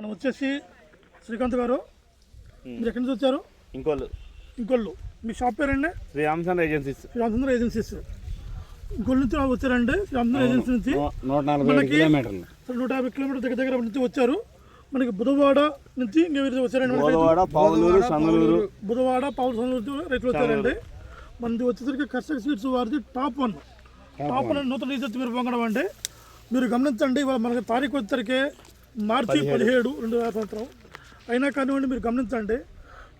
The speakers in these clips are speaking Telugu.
మనం వచ్చేసి శ్రీకాంత్ గారు, మీరు ఎక్కడి నుంచి వచ్చారు? ఇంకొల్లు. మీ షాప్ పేరండి? శ్రీ రామచంద్ర ఏజెన్సీస్. ఇంకొల్లు నుంచి వచ్చారండి. శ్రీ రామచంద్ర ఏజెన్సీ నుంచి 150 కిలోమీటర్ల దగ్గర నుంచి వచ్చారు. మనకి బుధవాడ నుంచి వచ్చారండి. బుధవాడ, పావులూరు, సంగలూరు రైతులు వచ్చారండి. మనది వచ్చేసరికి కర్షక స్వీట్స్ వారిది టాప్ వన్ నూతన రీసెర్చ్ మీరు పొంగడం అంటే మీరు గమనించండి. ఇవాళ మనకి తారీఖు వచ్చేసరికి మార్చి 17, 2000 అయినా కానివ్వండి. మీరు గమనించండి,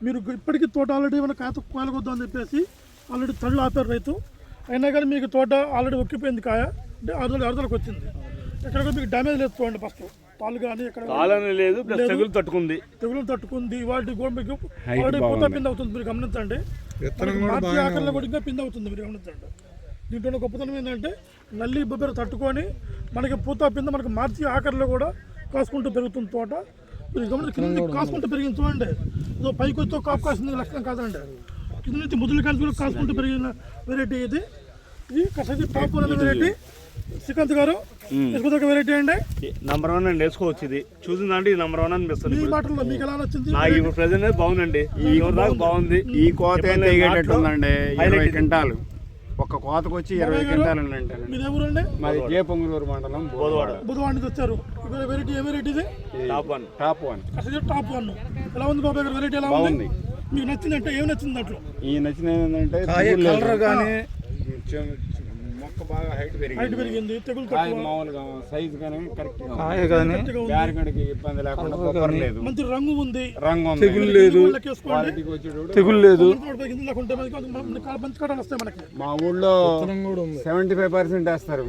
మీరు ఇప్పటికీ తోట ఆల్రెడీ మన కాయలకొద్దామని చెప్పేసి ఆల్రెడీ తళ్ళు ఆపారు రైతు. అయినా కానీ మీకు తోట ఆల్రెడీ ఒక్కిపోయింది. కాయ అంటే అరదలకు వచ్చింది. ఎక్కడ మీకు డ్యామేజ్ లేదు. చూడండి, ఫస్ట్ తాళ్ళు కానీ ఎక్కడ తెగులు తట్టుకుంది. వాటి కూడా మీకు ఆల్రెడీ పూత పిండి అవుతుంది. మీరు గమనించండి, మార్చి ఆఖరిలో కూడా ఇంకా పిండి అవుతుంది. మీరు గమనించండి. దీంట్లో గొప్పతనం ఏంటంటే నల్లి బొబ్బెర తట్టుకొని మనకి పూత పిండి మనకి మార్చి ఆఖరిలో కూడా కాసుకుంటూ పెరుగుతుంది తోట. మీరు గమనించి కింద కాసుకుంటూ పెరిగింది. చూడండి, ఇదో పైకి వచ్చి కాపు కాసింది లక్షణం కాదండి. కింద నుంచి ముద్దులు కలిసి కూడా కాసుకుంటూ పెరిగిన వెరైటీ ఇది. కసకి టాప్ అనే వెరైటీ. శ్రీకాంత్ గారు, వేసుకోదగ్గ వెరైటీ అండి. నంబర్ 1 అండి. వేసుకోవచ్చు. ఇది చూసిందండి, నంబర్ 1 అనిపిస్తుంది. ఈ మాటల్లో మీకు ఎలా నచ్చింది? నాకు ప్రెజెంట్ బాగుందండి. బాగుంది. ఈ కోత తెగేటట్టుందండి. 20 క్వింటాలు ఒక కోతకు వచ్చి 20 క్వింటాలు అంటే. మీరు ఎవరండి? మరి పొంగులూరు మండలం, బుధవాడ నుంచి వచ్చారు. వెరైటీ ఏ వెరైటీ ఇది? Top one. ఎలా ఉంది బాబాయ్ గారు? వెరైటీ ఎలా ఉంది? మీకు నచ్చిందంటే ఏమి నచ్చింది దాంట్లో? ఈ నచ్చిన ఏంటంటే మొక్క బాగా హైట్ పెరిగింది. తెగులు మామూలుగా సైజ్ కానీ కరెక్ట్ గా ఇబ్బంది లేకుండా మంచి రంగు ఉంది. తెగులు లేదు. మంచి కట్టలు వస్తాయి మనకి. మా ఊళ్ళో 75% వేస్తారు.